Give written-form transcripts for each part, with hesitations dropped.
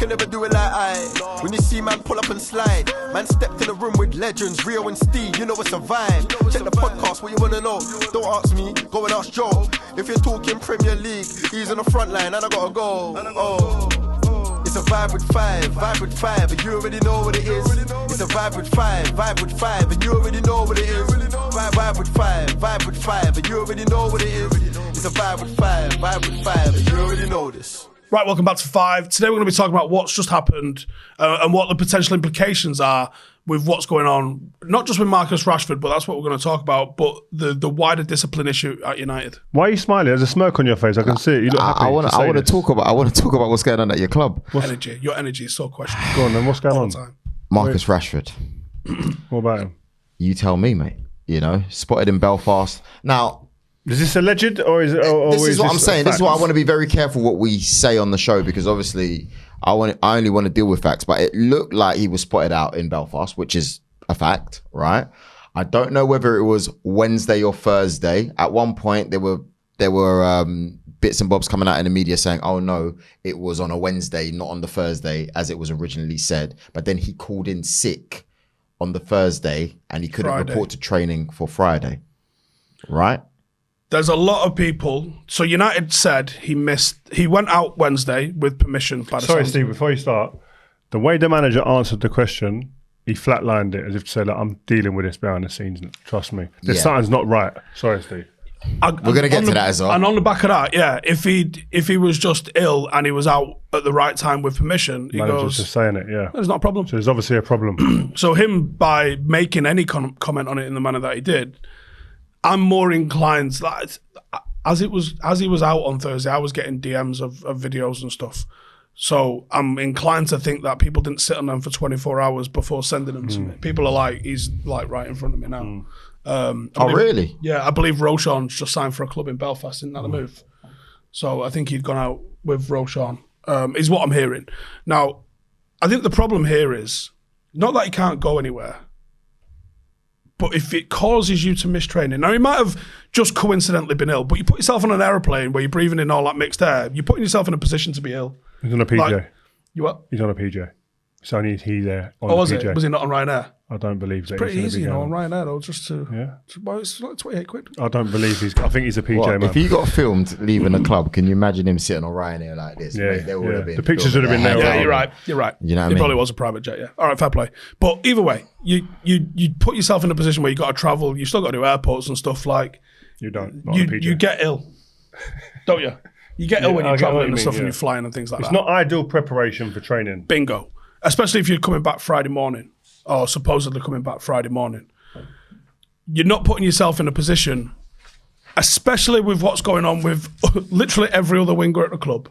can never do it like I. When you see man pull up and slide, man stepped in the room with legends, Rio and Steve, you know it's a vibe. Check the podcast, what you wanna know? Don't ask me, go and ask Joe. If you're talking Premier League, he's on the front line and I gotta go. It's a vibe with five, and you already know what it is. It's a vibe with five, and you already know what it is. Vibe with five, and you already know what it is. It's a vibe with five, and you already know this. Right, welcome back to Five. Today we're going to be talking about what's just happened and what the potential implications are with what's going on, not just with Marcus Rashford, but that's what we're going to talk about, but the wider discipline issue at United. Why are you smiling? There's a smirk on your face. I can see it. You look happy. I want to talk about what's going on at your club. Your energy is so questionable. Go on then, what's going on? Marcus Rashford. What about him? You tell me, mate. You know, spotted in Belfast. Now, is this alleged or is it? This is what I'm saying. This is why I want to be very careful what we say on the show, because obviously I only want to deal with facts. But it looked like he was spotted out in Belfast, which is a fact, right? I don't know whether it was Wednesday or Thursday. At one point, there were bits and bobs coming out in the media saying, "Oh no, it was on a Wednesday, not on the Thursday, as it was originally said." But then he called in sick on the Thursday, and he couldn't report to training for Friday, right? There's a lot of people. So United said he went out Wednesday with permission by the Sorry, Steve, before you start, the way the manager answered the question, he flatlined it as if to say, like, I'm dealing with this behind the scenes, trust me. Something's not right. Sorry, Steve. We're going to get to that as well. And on the back of that, yeah, if he was just ill and he was out at the right time with permission, he goes... just saying it, yeah. There's not a problem. So there's obviously a problem. So him, by making any comment on it in the manner that he did, I'm more inclined, that as he was out on Thursday, I was getting DMs of videos and stuff. So I'm inclined to think that people didn't sit on them for 24 hours before sending them to me. People are like, he's like right in front of me now. Really? Yeah, I believe Roshan's just signed for a club in Belfast, isn't that the move? So I think he'd gone out with Roshan, is what I'm hearing. Now, I think the problem here is not that he can't go anywhere, but if it causes you to miss training, now he might have just coincidentally been ill, but you put yourself on an aeroplane where you're breathing in all that mixed air, you're putting yourself in a position to be ill. He's on a PJ. Like, you what? He's on a PJ. It's only he there on was PJ. it? Was he not on Ryanair? I don't believe that. It's pretty easy, on Ryanair though, just to... Yeah. Well, it's like 28 quid. I don't believe I think he's a PJ, man. If he got filmed leaving the club, can you imagine him sitting on Ryanair like this? Yeah, Mate, there would have been the pictures would have been there. Yeah, you're right. You know what I mean? It probably was a private jet, yeah. All right, fair play. But either way, you put yourself in a position where you got to travel, you still got to do airports and stuff like... You don't. You get ill, don't you? You get ill when you're traveling and stuff and you're flying and things like that. It's not ideal preparation for training. Bingo. Especially if you're coming back Friday morning, or supposedly coming back Friday morning. You're not putting yourself in a position, especially with what's going on with literally every other winger at the club,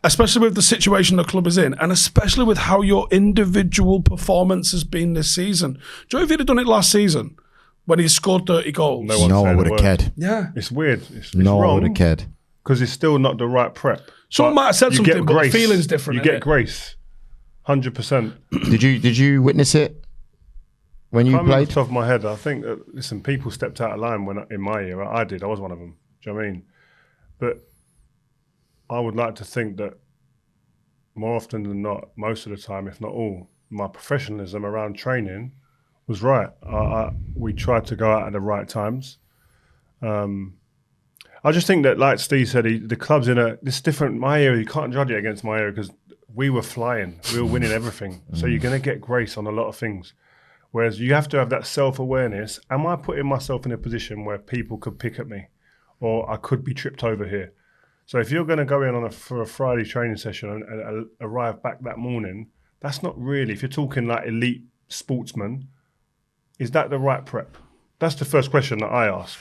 especially with the situation the club is in, and especially with how your individual performance has been this season. Do you know if he'd have done it last season, when he scored 30 goals? No one would have cared. Yeah. It's weird. It's no wrong, one would have cared. Because it's still not the right prep. Someone might have said something, but the feeling's different. You get grace. 100%. Did you witness it when you played? Off the top of my head, I think that, listen, people stepped out of line in my year. I did. I was one of them. Do you know what I mean? But I would like to think that more often than not, most of the time, if not all, my professionalism around training was right. We tried to go out at the right times. I just think that, like Steve said, the club's in this different. My area, you can't judge it against my area because we were flying. We were winning everything. So you're going to get grace on a lot of things. Whereas you have to have that self-awareness. Am I putting myself in a position where people could pick at me, or I could be tripped over here? So if you're going to go in for a Friday training session and arrive back that morning, that's not really, if you're talking like elite sportsmen, is that the right prep? That's the first question that I ask.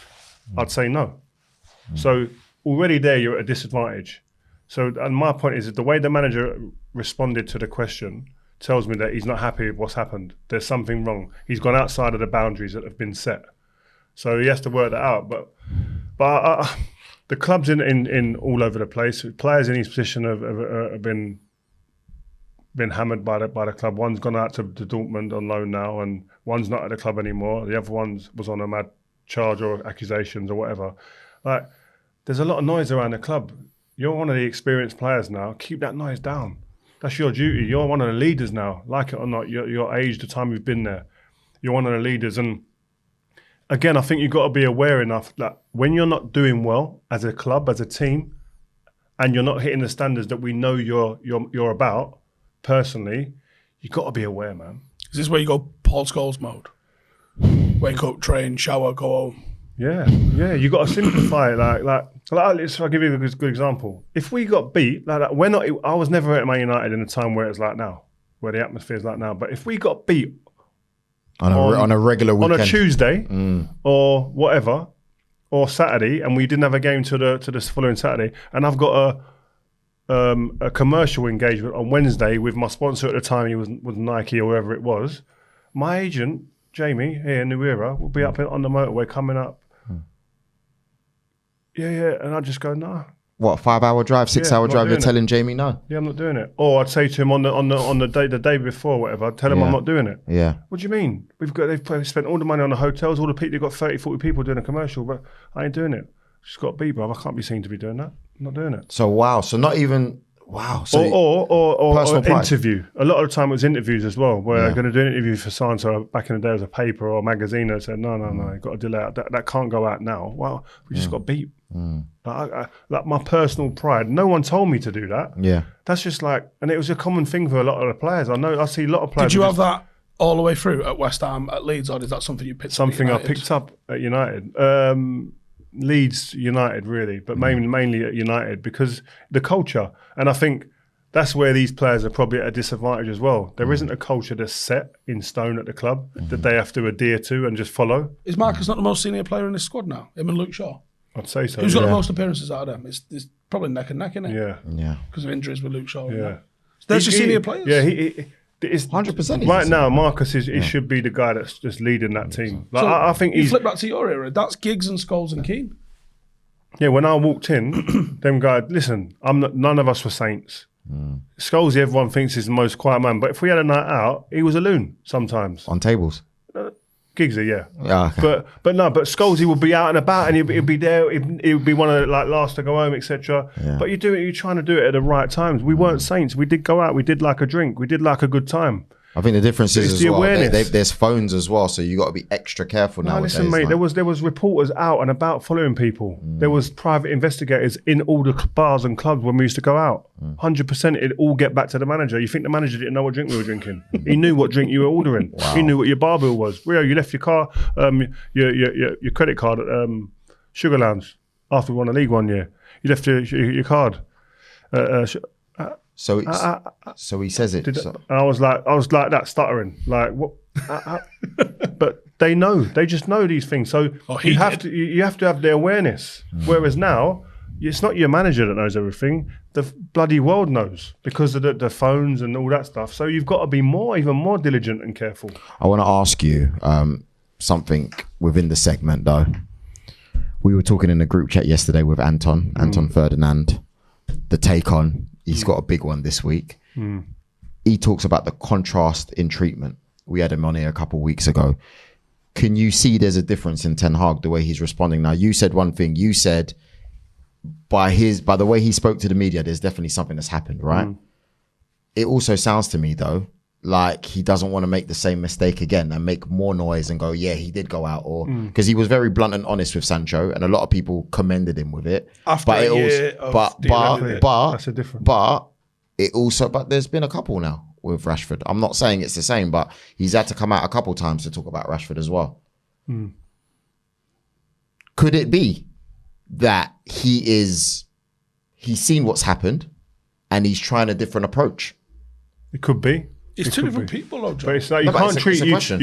I'd say no. So already there, you're at a disadvantage. So, and my point is that the way the manager responded to the question tells me that he's not happy with what's happened. There's something wrong. He's gone outside of the boundaries that have been set. So he has to work that out. But the club's in all over the place. Players in his position have been hammered by the club. One's gone out to Dortmund on loan now, and one's not at the club anymore. The other one was on a mad charge or accusations or whatever. Like, there's a lot of noise around the club. You're one of the experienced players now. Keep that noise down. That's your duty. You're one of the leaders now, like it or not. Your age, the time you've been there, you're one of the leaders. And again, I think you've got to be aware enough that when you're not doing well as a club, as a team, and you're not hitting the standards that we know you're about personally, you've got to be aware, man. Is this where you go Paul Scholes mode? Wake up, train, shower, go home. Yeah. You got to simplify it. I'll give you a good example. If we got beat like that, we're not. I was never at Man United in a time where it's like now, where the atmosphere is like now. But if we got beat on a regular weekend, on a Tuesday or whatever, or Saturday, and we didn't have a game to the following Saturday, and I've got a commercial engagement on Wednesday with my sponsor at the time, he was Nike or whoever it was. My agent, Jamie, here in New Era, will be up on the motorway coming up. Yeah, and I just go, nah. What, 5-hour drive, 6-hour drive? You're telling Jamie no? Yeah, I'm not doing it. Or I'd say to him on the day before, or whatever, I'd tell him I'm not doing it. Yeah. What do you mean? They've spent all the money on the hotels, all the people, they've got 30, 40 people doing a commercial, but I ain't doing it. Just got to be, bro. I can't be seen to be doing that. I'm not doing it. So wow. So not even wow. So or interview. A lot of the time it was interviews as well, where they're going to do an interview for Sancho back in the day as a paper or a magazine that said, no, you've got to delay it. That can't go out now. Well, we just got beat. Like my personal pride. No one told me to do that. Yeah. That's just like, and it was a common thing for a lot of the players. I see a lot of players. Did you have that all the way through at West Ham, at Leeds, or is that something you picked up? Something I picked up at United. Leeds United really, but mainly at United because the culture, and I think that's where these players are probably at a disadvantage as well. There isn't a culture that's set in stone at the club that they have to adhere to and just follow. Is Marcus not the most senior player in this squad now? Him and Luke Shaw? I'd say so. Who's got the most appearances out of them? It's probably neck and neck, isn't it? Yeah. Because of injuries with Luke Shaw. Yeah. There's your senior players. Yeah, it's 100%. Right now, Marcus he should be the guy that's just leading that team. Like, So I think you he's flip back to your era. That's Giggs and Scholes and Keane. Yeah, when I walked in, them guys, listen, none of us were saints. Scholes, everyone thinks is the most quiet man, but if we had a night out, he was a loon sometimes. On tables. Giggsy, yeah. Okay. But Scholes, he would be out and about, and he'd be there. He would be one of the last to go home, etc. Yeah. But you're trying to do it at the right times. We weren't saints. We did go out. We did like a drink. We did like a good time. I think the difference is the awareness. there's phones as well, so you got to be extra careful now. Listen, mate, there was reporters out and about following people. There was private investigators in all the bars and clubs when we used to go out. 100%, it'd all get back to the manager. You think the manager didn't know what drink we were drinking? He knew what drink you were ordering. Wow. He knew what your bar bill was. Rio, you left your car, your credit card at Sugar Lounge after we won the league one year. You left your card. So he says it. And I was like that, stuttering. Like what? But they know. They just know these things. So you have to have the awareness. Whereas now, it's not your manager that knows everything. The bloody world knows because of the phones and all that stuff. So you've got to be even more diligent and careful. I want to ask you something within the segment, though. We were talking in the group chat yesterday with Anton Ferdinand. The take on. He's got a big one this week. He talks about the contrast in treatment. We had him on here a couple of weeks ago. Can you see there's a difference in Ten Hag, the way he's responding? Now, you said one thing. You said by the way he spoke to the media, there's definitely something that's happened, right? It also sounds to me, though, like he doesn't want to make the same mistake again and make more noise and go, yeah, he did go out, or because he was very blunt and honest with Sancho, and a lot of people commended him with it. After a year of dealing with it. That's a difference. But there's been a couple now with Rashford. I'm not saying it's the same, but he's had to come out a couple times to talk about Rashford as well. Could it be that he's seen what's happened and he's trying a different approach? It could be. It's two different people, though, John. But it's like you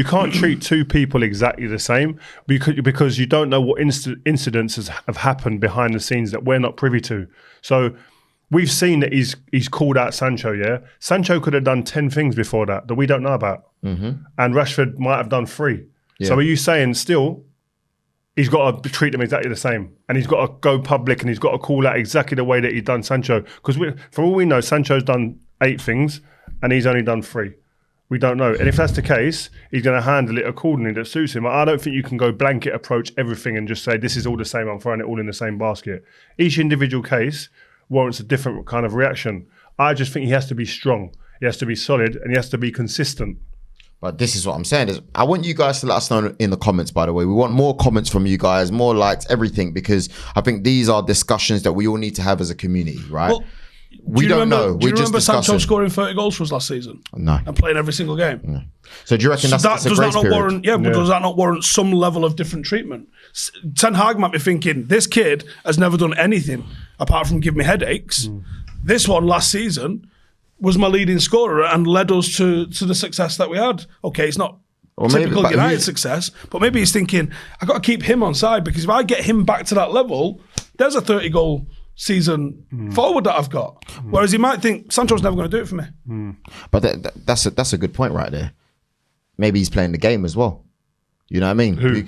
can't treat two people exactly the same because you don't know what incidents have happened behind the scenes that we're not privy to. So we've seen that he's called out Sancho. Yeah, Sancho could have done 10 things before that we don't know about, and Rashford might have done 3. Yeah. So are you saying still he's got to treat them exactly the same, and he's got to go public and he's got to call out exactly the way that he's done Sancho? Because for all we know, Sancho's done 8 things. And he's only done 3. We don't know. And if that's the case, he's going to handle it accordingly that suits him. I don't think you can go blanket approach everything and just say, this is all the same, I'm throwing it all in the same basket. Each individual case warrants a different kind of reaction. I just think he has to be strong. He has to be solid, and he has to be consistent. But this is what I'm saying is I want you guys to let us know in the comments, by the way. We want more comments from you guys, more likes, everything, because I think these are discussions that we all need to have as a community, right? Well, we don't know. Do you remember Sancho discussing. scoring 30 goals for us last season? No. And playing every single game? No. So do you reckon that's a does grace that not period? warrant? Yeah, but does that not warrant some level of different treatment? Ten Hag might be thinking, this kid has never done anything apart from give me headaches. This one last season was my leading scorer and led us to the success that we had. Okay, it's not typical United success, but maybe he's thinking, I've got to keep him on side because if I get him back to that level, there's a 30-goal season forward that I've got. Whereas he might think, Sancho's never going to do it for me. But that's a good point right there. Maybe he's playing the game as well. You know what I mean? Who?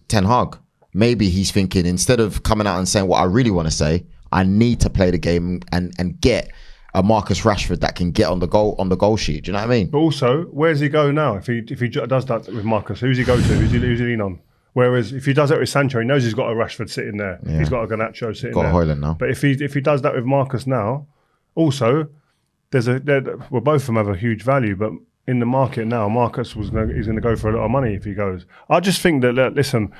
Ten Hag. Maybe he's thinking, instead of coming out and saying what I really want to say, I need to play the game and get a Marcus Rashford that can get on the goal sheet. Do you know what I mean? But also, where does he go now? If he does that with Marcus, who's he go to? Who's he lean on? Whereas if he does that with Sancho, he knows he's got a Rashford sitting there. Yeah. He's got a Garnacho sitting there. Got a Højlund now. But if he does that with Marcus now, also well, both of them have a huge value. But in the market now, Marcus he's going to go for a lot of money if he goes. I just think that listen,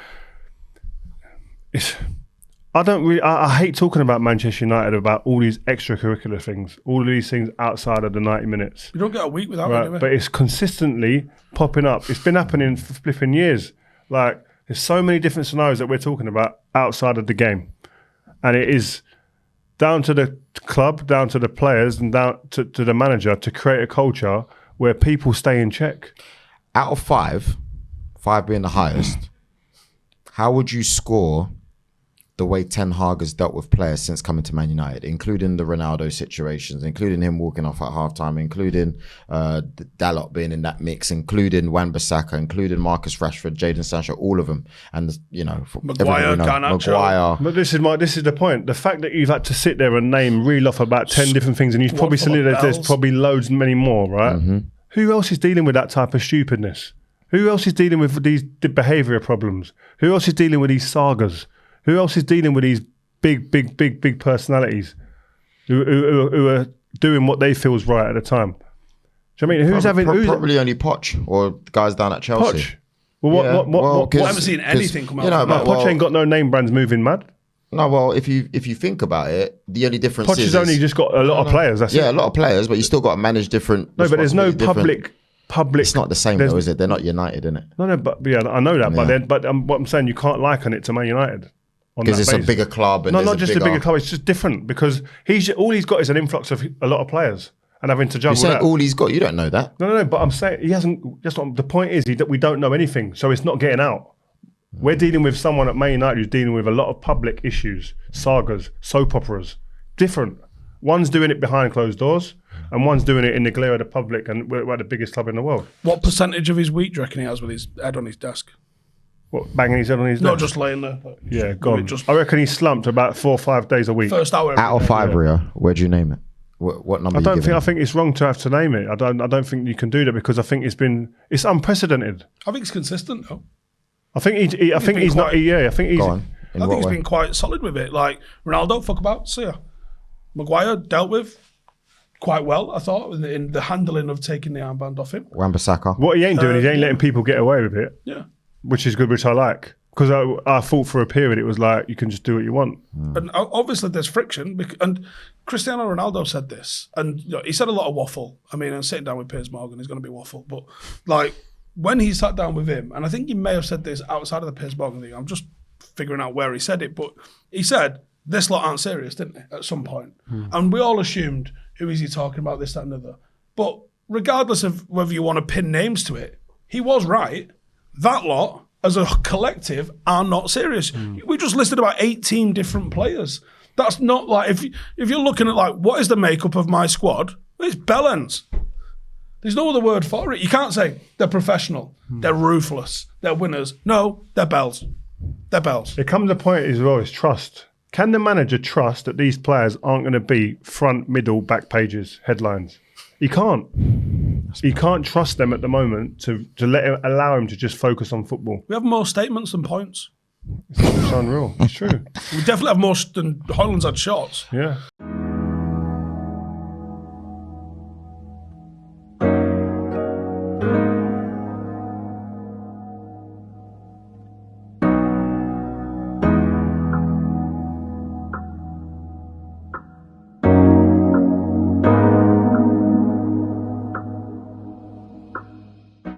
I hate talking about Manchester United, about all these extracurricular things, all of these things outside of the 90 minutes. You don't get a week without right? it, do we? But it's consistently popping up. It's been happening for flipping years. Like, there's so many different scenarios that we're talking about outside of the game. And it is down to the club, down to the players, and down to the manager to create a culture where people stay in check. Out of five being the highest, how would you score the way Ten Hag has dealt with players since coming to Man United, including the Ronaldo situations, including him walking off at halftime, including Dalot being in that mix, including Wan-Bissaka, including Marcus Rashford, Jadon Sancho, all of them, and Maguire, Garnacho. But this is the point. The fact that you've had to sit there and reel off about 10 different things, and you've probably seen there's probably loads many more, right? Mm-hmm. Who else is dealing with that type of stupidness? Who else is dealing with these behavioural problems? Who else is dealing with these sagas? Who else is dealing with these big personalities who are doing what they feel is right at the time? Do you know what I mean? Probably only Poch or guys down at Chelsea. Poch? Well, what? I haven't seen anything come out. Poch ain't got no name brands moving mad. No, well, if you think about it, the only difference Poch has only just got a lot of players. That's it. A lot of players, but you still got to manage different. No, but there's no public. It's not the same though, is it? They're not United, isn't it? No, but yeah, I know that. Yeah. But what I'm saying, you can't liken it to Man United. Because it's a bigger club. And not just a bigger club. It's just different because all he's got is an influx of a lot of players and having to juggle that. All he's got, you don't know that. No. But I'm saying he hasn't. The point is that we don't know anything, so it's not getting out. We're dealing with someone at Man United who's dealing with a lot of public issues, sagas, soap operas. Different. One's doing it behind closed doors, and one's doing it in the glare of the public, and we're the biggest club in the world. What percentage of his week do you reckon he has with his head on his desk? What, banging his head on his desk? Not just laying there. Yeah, gone. I reckon he's slumped about 4 or 5 days a week. First hour. Out of 5, Rio, where'd you name it? What number? I think it's wrong to have to name it. I don't think you can do that because I think it's unprecedented. I think it's consistent though. I think he's been quite solid with it. Like Ronaldo, fuck about, see ya. Maguire dealt with quite well, I thought, in the handling of taking the armband off him. Wan-Bissaka. What he ain't doing is he ain't letting people get away with it. Yeah. Which is good, which I like. Because I thought for a period it was like, you can just do what you want. And obviously there's friction. And Cristiano Ronaldo said this. And he said a lot of waffle. I mean, I'm sitting down with Piers Morgan, he's going to be waffle. But like, when he sat down with him, and I think he may have said this outside of the Piers Morgan thing, I'm just figuring out where he said it, but he said, this lot aren't serious, didn't he, at some point? And we all assumed, who is he talking about, this, that, and other. But regardless of whether you want to pin names to it, he was right. That lot, as a collective, are not serious. We just listed about 18 different players. That's not like, if you're looking at like, what is the makeup of my squad? It's bellends. There's no other word for it. You can't say they're professional, they're ruthless, they're winners. No, they're bells. They're bells. It comes to a point as well, is trust. Can the manager trust that these players aren't going to be front, middle, back pages, headlines? He can't. He can't trust them at the moment to allow him to just focus on football. We have more statements than points. It's unreal. It's true. We definitely have more than Højlund's had shots. Yeah.